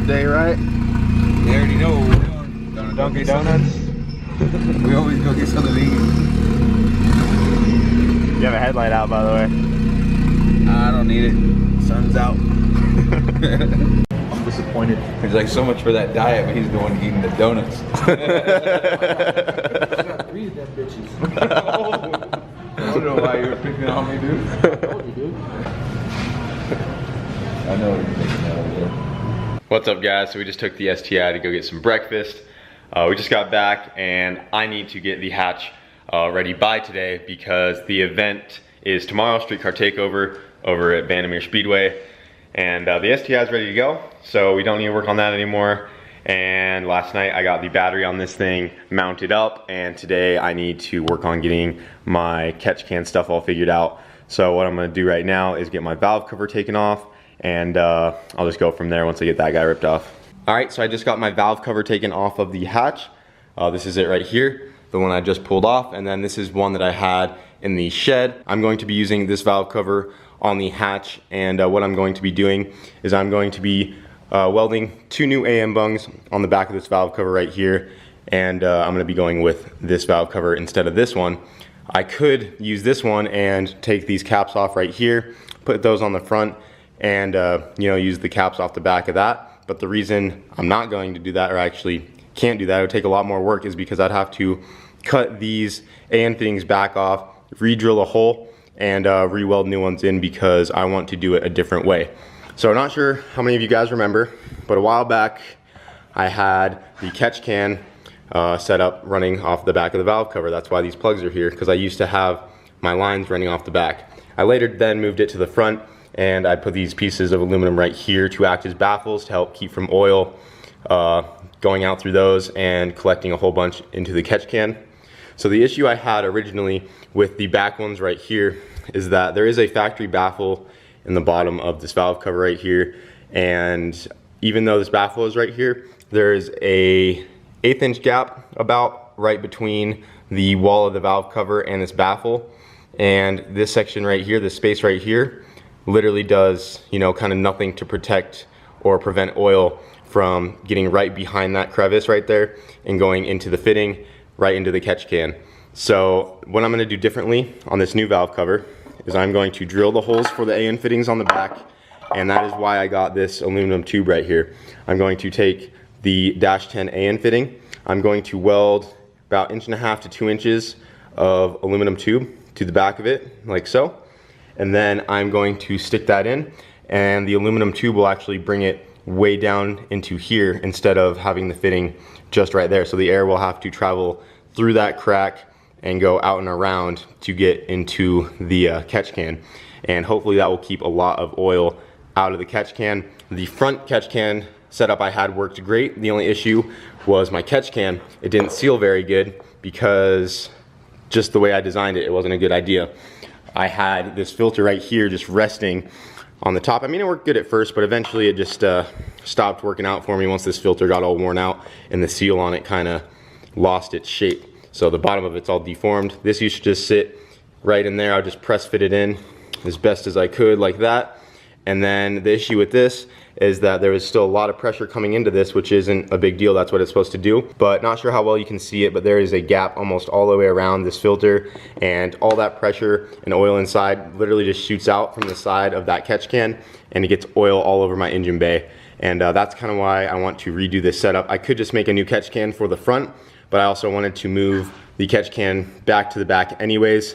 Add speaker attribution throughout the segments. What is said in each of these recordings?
Speaker 1: the day, right?
Speaker 2: They already know what we're doing.
Speaker 1: Dunkin' Donuts.
Speaker 2: We always go get something to eat.
Speaker 3: You have a headlight out, by the way.
Speaker 2: I don't need it. Sun's out.
Speaker 1: I'm disappointed.
Speaker 2: He's like, so much for that diet, but he's the one eating the donuts.
Speaker 1: I got 3 of them bitches.
Speaker 2: I don't know why you were picking on me, dude.
Speaker 1: I told you, dude.
Speaker 2: I know what you're thinking of there.
Speaker 3: What's up, guys? So we just took the STI to go get some breakfast. We just got back and I need to get the hatch ready by today because the event is tomorrow, streetcar takeover over at Vandermeer Speedway. And the STI is ready to go, so we don't need to work on that anymore. And last night I got the battery on this thing mounted up, and today I need to work on getting my catch can stuff all figured out. So what I'm gonna do right now is get my valve cover taken off, and I'll just go from there once I get that guy ripped off. All right, so I just got my valve cover taken off of the hatch. This is it right here, the one I just pulled off, and then this is one that I had in the shed. I'm going to be using this valve cover on the hatch, and what I'm going to be doing is I'm going to be welding 2 new AM bungs on the back of this valve cover right here, and I'm gonna be going with this valve cover instead of this one. I could use this one and take these caps off right here, put those on the front, and you know, use the caps off the back of that. But the reason I'm not going to do that, or actually can't do that, it would take a lot more work, is because I'd have to cut these AN fittings back off, re-drill a hole, and re-weld new ones in because I want to do it a different way. So I'm not sure how many of you guys remember, but a while back I had the catch can set up running off the back of the valve cover. That's why these plugs are here, because I used to have my lines running off the back. I later then moved it to the front, and I put these pieces of aluminum right here to act as baffles to help keep from oil going out through those and collecting a whole bunch into the catch can. So the issue I had originally with the back ones right here is that there is a factory baffle in the bottom of this valve cover right here, and even though this baffle is right here, there is a 1/8 inch gap about right between the wall of the valve cover and this baffle, and this section right here, this space right here, literally does, you know, kind of nothing to protect or prevent oil from getting right behind that crevice right there and going into the fitting right into the catch can. So what I'm going to do differently on this new valve cover is I'm going to drill the holes for the AN fittings on the back, and that is why I got this aluminum tube right here. I'm going to take the -10 AN fitting, I'm going to weld about 1.5 to 2 inches of aluminum tube to the back of it, like so, and then I'm going to stick that in, and the aluminum tube will actually bring it way down into here instead of having the fitting just right there. So the air will have to travel through that crack and go out and around to get into the catch can, and hopefully that will keep a lot of oil out of the catch can. The front catch can setup I had worked great. The only issue was my catch can. It didn't seal very good because just the way I designed it, it wasn't a good idea. I had this filter right here just resting on the top. I mean, it worked good at first, but eventually it just stopped working out for me once this filter got all worn out and the seal on it kind of lost its shape. So the bottom of it's all deformed. This used to just sit right in there. I would just press fit it in as best as I could like that. And then the issue with this is that there is still a lot of pressure coming into this, which isn't a big deal. That's what it's supposed to do. But not sure how well you can see it, but there is a gap almost all the way around this filter, and all that pressure and oil inside literally just shoots out from the side of that catch can, and it gets oil all over my engine bay. And that's kind of why I want to redo this setup. I could just make a new catch can for the front, but I also wanted to move the catch can back to the back anyways,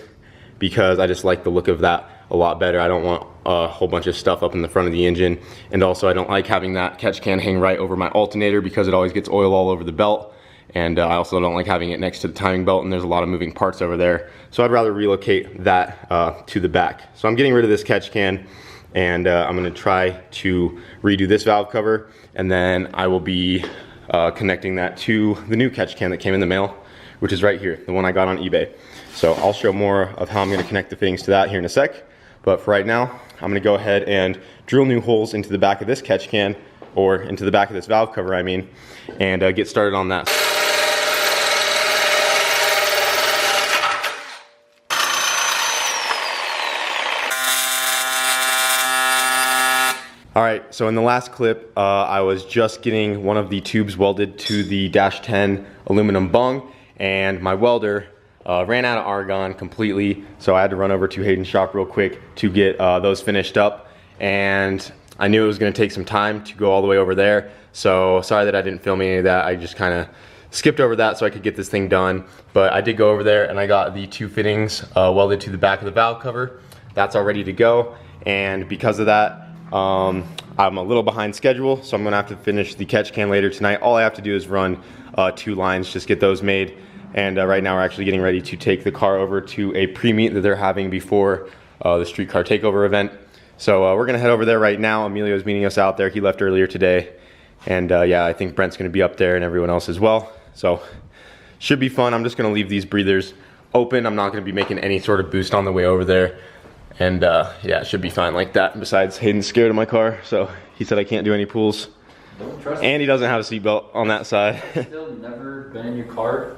Speaker 3: because I just like the look of that a lot better. I don't want a whole bunch of stuff up in the front of the engine, and also I don't like having that catch can hang right over my alternator because it always gets oil all over the belt, and I also don't like having it next to the timing belt, and there's a lot of moving parts over there. So I'd rather relocate that to the back. So I'm getting rid of this catch can, and I'm gonna try to redo this valve cover, and then I will be connecting that to the new catch can that came in the mail, which is right here, the one I got on eBay. So I'll show more of how I'm gonna connect the fittings to that here in a sec. But for right now, I'm gonna go ahead and drill new holes into the back of this catch can, or into the back of this valve cover, I mean, and get started on that. All right, so in the last clip, I was just getting one of the tubes welded to the Dash 10 aluminum bung, and my welder ran out of argon completely, so I had to run over to Hayden's shop real quick to get those finished up. And I knew it was gonna take some time to go all the way over there, so sorry that I didn't film any of that. I just kind of skipped over that so I could get this thing done. But I did go over there and I got the two fittings welded to the back of the valve cover. That's all ready to go, and because of that, I'm a little behind schedule, so I'm gonna have to finish the catch can later tonight. All I have to do is run 2 lines, just get those made. And right now we're actually getting ready to take the car over to a pre-meet that they're having before the street car takeover event. So we're gonna head over there right now. Emilio's meeting us out there. He left earlier today. And yeah, I think Brent's gonna be up there and everyone else as well. So should be fun. I'm just gonna leave these breathers open. I'm not gonna be making any sort of boost on the way over there. And yeah, it should be fine like that. Besides, Hayden's scared of my car, so he said I can't do any pulls.
Speaker 1: Don't trust
Speaker 3: and he doesn't have a seatbelt on that side.
Speaker 1: Still never been in your car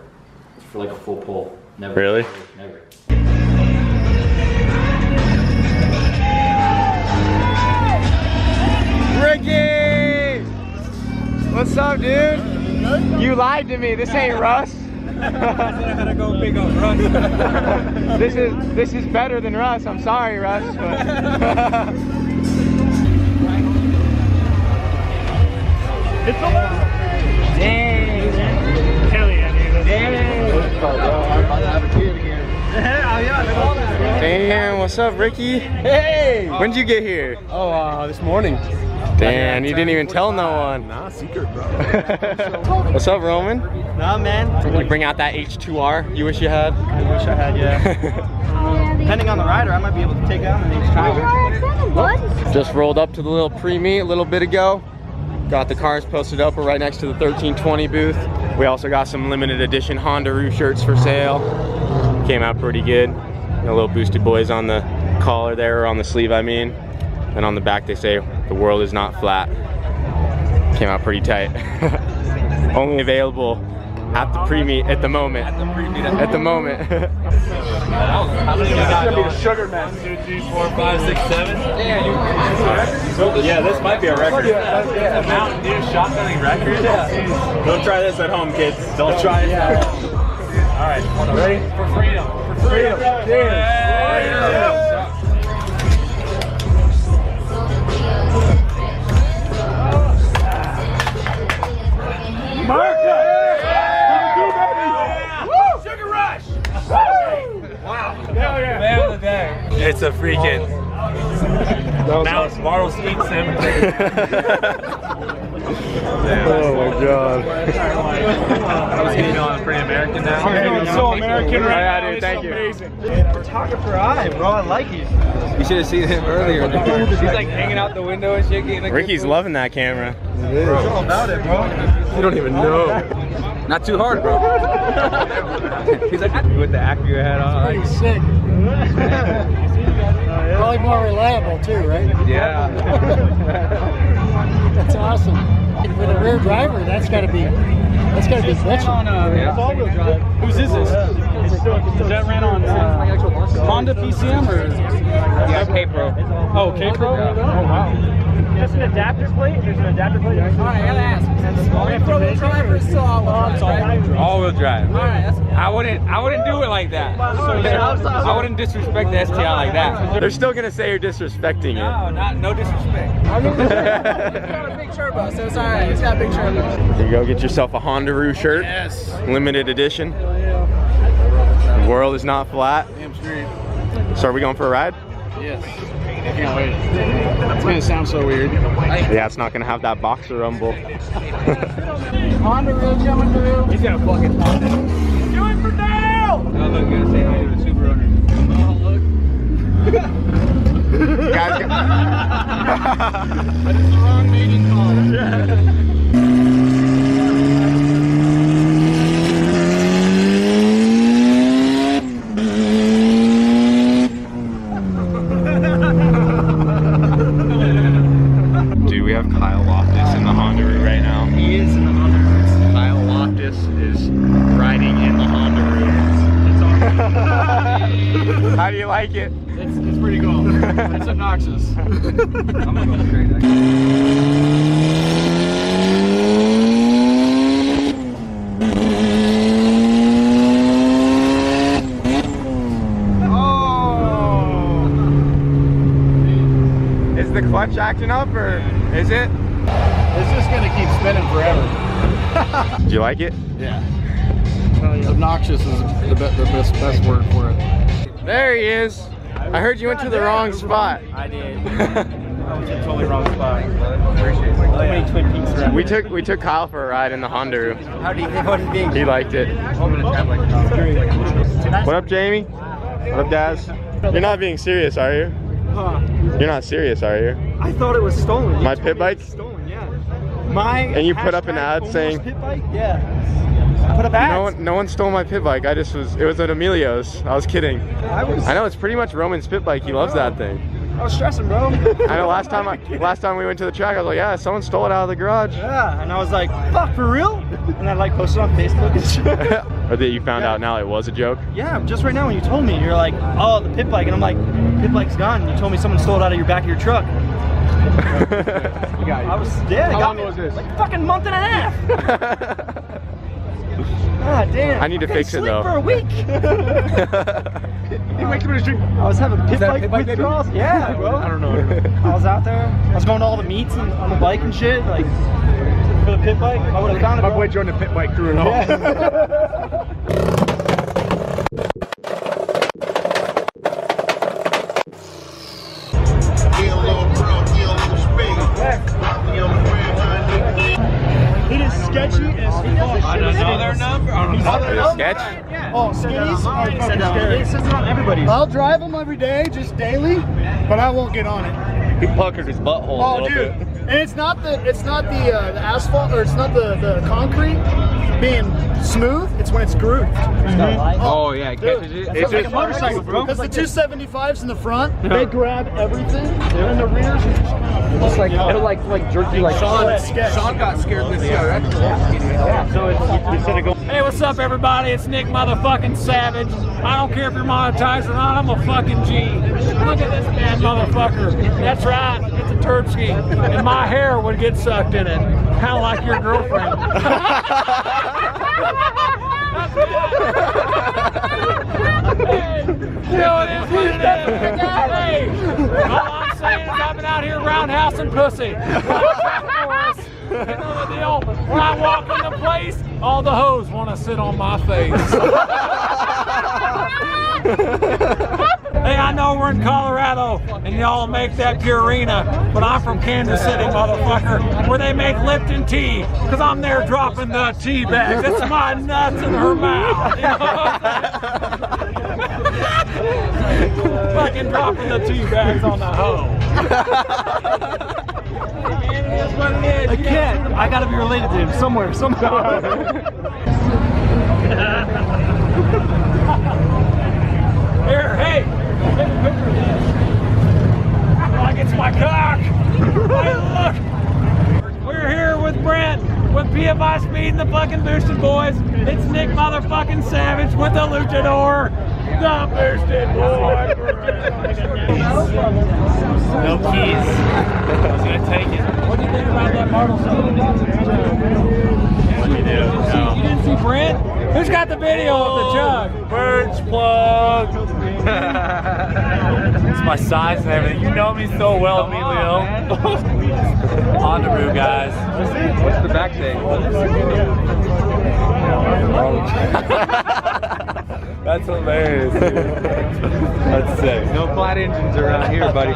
Speaker 1: for like a full pull. Never.
Speaker 3: Really?
Speaker 1: Never.
Speaker 3: Ricky! What's up, dude? You lied to me. This ain't Russ.
Speaker 2: I said I had to go pick up Russ.
Speaker 3: This is better than Russ. I'm sorry, Russ. But
Speaker 4: It's a dang. Hell yeah, dude.
Speaker 3: damn, what's up, Ricky? Hey! When'd you get here?
Speaker 4: Oh, this morning.
Speaker 3: Damn, you didn't even tell no one.
Speaker 4: Nah, secret, bro.
Speaker 3: What's up, Roman?
Speaker 4: Nah, man.
Speaker 3: You bring out that H2R you wish you had?
Speaker 4: I wish I had, yeah. Depending on the rider, I might be able to take out an H2R.
Speaker 3: Just rolled up to the little pre-meet a little bit ago. Got the cars posted up. We're right next to the 1320 booth. We also got some limited edition Hondaru shirts for sale. Came out pretty good. A little Boostedboiz on the collar there, or on the sleeve, I mean. And on the back they say, the world is not flat. Came out pretty tight. Only available at the pre-meet at the moment. At the moment.
Speaker 4: How many got? It's gonna be a sugar man. 1, 2, 3, 4, 5, 6, 7. Yeah, this might be a record. A Mountain Dew shotgunning record. Yeah. Don't try this at home, kids. Don't try it. Yeah. All right, ready? For freedom. For freedom. Cheers. Yeah. It's a freaking Mount Marble Speed Cemetery.
Speaker 3: Oh my god.
Speaker 4: I was getting on pretty American now.
Speaker 2: I'm so American right
Speaker 3: Yeah,
Speaker 2: now.
Speaker 3: dude, thank you.
Speaker 4: Photographer eye, bro. I like it.
Speaker 2: You should have seen him earlier. He's like hanging out the window and shit. Getting
Speaker 3: Ricky's loving that camera.
Speaker 4: It's all about it, bro.
Speaker 2: You don't even know. Not too hard, bro. He's like, with the Acura hat on.
Speaker 5: Pretty sick. Probably more reliable too, right?
Speaker 2: Yeah.
Speaker 5: That's awesome. With a rear driver, that's gotta be glitching.
Speaker 2: Yeah.
Speaker 4: All-wheel drive. Whose is this? Is that ran on Honda PCM or?
Speaker 2: Yeah, K-Pro.
Speaker 4: Oh, K-Pro?
Speaker 2: Yeah.
Speaker 4: Oh, wow. Just an adapter plate? There's an adapter plate? Alright, I gotta ask. Four-wheel drive or still all-wheel drive?
Speaker 2: All-wheel drive. I wouldn't do it like that. I wouldn't disrespect the STI like that.
Speaker 3: They're still gonna say you're disrespecting it.
Speaker 2: No disrespect.
Speaker 6: It's got a big turbo, so it's alright. It's got a big turbo.
Speaker 3: There you go, get yourself a Hondaru shirt.
Speaker 4: Yes.
Speaker 3: Limited edition. The world is not flat.
Speaker 4: Damn straight.
Speaker 3: So are we going for a ride?
Speaker 4: Yes. I can't wait. It's gonna sound so weird.
Speaker 3: Yeah, it's not gonna have that boxer rumble.
Speaker 6: Hondaru coming through.
Speaker 4: He's gonna fucking do it for Dale!
Speaker 2: No, look, you gotta say hi to the super owner.
Speaker 3: Guys,
Speaker 6: That's the wrong meeting call.
Speaker 3: dude, we have Kyle Loftus in the Hondaru right now.
Speaker 4: He is in the Hondaru.
Speaker 3: Kyle Loftus is riding in the Hondaru.
Speaker 4: It's awesome.
Speaker 3: How do you like it?
Speaker 4: It's pretty cool. It's obnoxious.
Speaker 2: I'm gonna go straight.
Speaker 3: Is the clutch acting up or is it?
Speaker 4: It's just gonna keep spinning forever.
Speaker 3: Do you like it?
Speaker 4: Yeah. Obnoxious is the best word for it.
Speaker 3: There he is. I heard you went to the wrong spot.
Speaker 4: I did. I was in the totally wrong spot. Appreciate it. Many Twin Peaks around.
Speaker 3: We took Kyle for a ride in the Hondaru.
Speaker 4: How do you think? What do you think?
Speaker 3: He liked it. What up, Jamie? What up, Daz? You're not being serious, are you?
Speaker 4: Huh.
Speaker 3: You're not serious, are you?
Speaker 4: I thought it was stolen.
Speaker 3: My pit bike?
Speaker 4: Stolen, yeah. My
Speaker 3: And you put up an ad
Speaker 4: almost
Speaker 3: saying
Speaker 4: pit bike? Yeah. I put up ads.
Speaker 3: no one stole my pit bike. It was at Emilio's. I was kidding.
Speaker 4: I
Speaker 3: know it's pretty much Roman's pit bike. He loves that thing.
Speaker 4: I was stressing, bro.
Speaker 3: I know last time we went to the track, I was like, yeah, someone stole it out of the garage.
Speaker 4: Yeah, and I was like, fuck, for real? And I like posted on Facebook and shit.
Speaker 3: Or that you found out now it was a joke?
Speaker 4: Yeah, just right now when you told me, you're like, oh, the pit bike. And I'm like, pit bike's gone. And you told me someone stole it out of your back of your truck. I was, yeah, they got me.
Speaker 3: was this?
Speaker 4: Like fucking month and a half. God damn.
Speaker 3: I need to fix it though.
Speaker 4: For a week. I was having pit bike withdrawals. Yeah, bro. I don't know. I was out there. I was going to all the meets on the bike and shit, like for the pit bike. I would have found it. My boy joined the pit bike crew and all. Yeah. It is sketchy as fuck.
Speaker 2: Another number?
Speaker 3: Sketch?
Speaker 4: Oh, skinnies? It says it on everybody's.
Speaker 5: I'll drive them every day, just daily, but I won't get on it.
Speaker 2: He puckered his butthole
Speaker 5: Oh, dude! And it's not the asphalt, or it's not the concrete being smooth. It's when it's grooved.
Speaker 2: Oh yeah, it catches it.
Speaker 4: It's like a motorcycle, bro.
Speaker 5: Because the 275s in the front, they grab everything, and the rears are just
Speaker 2: It's like it'll like jerk you like Sean got scared with the
Speaker 4: Yeah, so it's instead of going.
Speaker 7: Hey, what's up, everybody? It's Nick motherfucking Savage. I don't care if you're monetized or not, I'm a fucking G. Look at this bad motherfucker. That's right, it's a turpski. And my hair would get sucked in it. Kind of like your girlfriend. Hey, you know it is what it is. Hey, all I'm saying is I've been out here roundhousing pussy. You know the deal? When I walk into place, all the hoes want to sit on my face. Hey, I know we're in Colorado and y'all make that Purina, but I'm from Kansas City, motherfucker, where they make Lipton tea, because I'm there dropping the tea bags. It's my nuts in her mouth. You know? Fucking dropping the tea bags on the hoe.
Speaker 4: I can't. I gotta be related to him somewhere, somehow.
Speaker 7: Here, hey, take a picture of this. Like it's my cock. Hey, look. We're here with Brent, with PFI Speed and the fucking Boostedboiz. It's Nick motherfucking Savage with the Luchador, the Boostedboiz.
Speaker 4: No keys. I was gonna take it.
Speaker 7: What do you think about that model?
Speaker 4: What do you do? No.
Speaker 7: You didn't see Brent? Who's got the video of the jug?
Speaker 4: Birds plug. It's my size and everything. You know me so well, Emilio. Hondaru, guys.
Speaker 2: What's the back say?
Speaker 4: That's hilarious, dude. That's sick.
Speaker 2: No flat engines around here, buddy.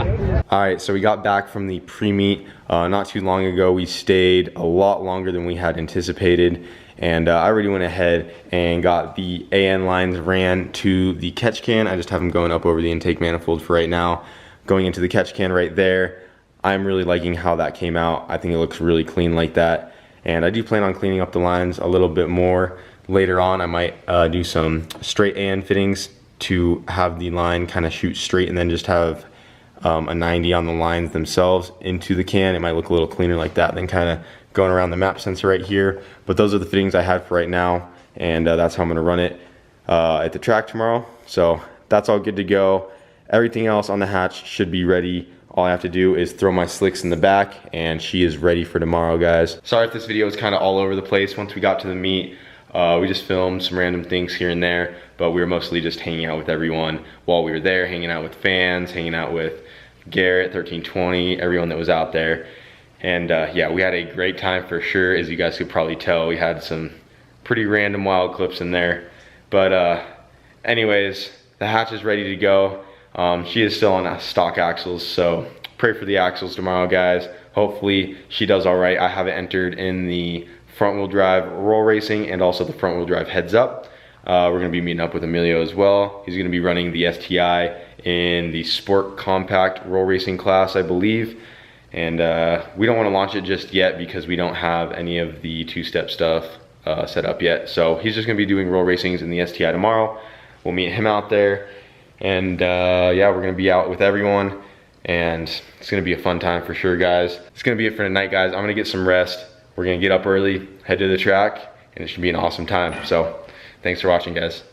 Speaker 3: All right, so we got back from the pre-meet not too long ago. We stayed a lot longer than we had anticipated, and I already went ahead and got the AN lines ran to the catch can. I just have them going up over the intake manifold for right now, going into the catch can right there. I'm really liking how that came out. I think it looks really clean like that, and I do plan on cleaning up the lines a little bit more later on. I might do some straight AN fittings to have the line kind of shoot straight, and then just have a 90 on the lines themselves into the can. It might look a little cleaner like that than kind of going around the map sensor right here. But those are the fittings I had for right now, and that's how I'm going to run it at the track tomorrow. So that's all good to go. everything else on the hatch should be ready. All I have to do is throw my slicks in the back and she is ready for tomorrow, guys. Sorry if this video is kind of all over the place. Once we got to the meet, we just filmed some random things here and there, but we were mostly just hanging out with everyone while we were there, hanging out with fans, hanging out with Garrett, 1320, everyone that was out there. And yeah, we had a great time for sure. As you guys could probably tell, we had some pretty random wild clips in there. But anyways, the hatch is ready to go. She is still on stock axles, so pray for the axles tomorrow, guys. Hopefully she does all right. I have it entered in the front wheel drive roll racing and also the front wheel drive heads up. We're gonna be meeting up with Emilio as well. He's gonna be running the STI in the sport compact roll racing class, I believe. And we don't wanna launch it just yet because we don't have any of the two-step stuff set up yet. So he's just gonna be doing roll racings in the STI tomorrow. We'll meet him out there. And yeah, we're gonna be out with everyone. And it's gonna be a fun time for sure, guys. It's gonna be it for tonight, guys. I'm gonna get some rest. We're gonna get up early, head to the track, and it should be an awesome time. So thanks for watching, guys.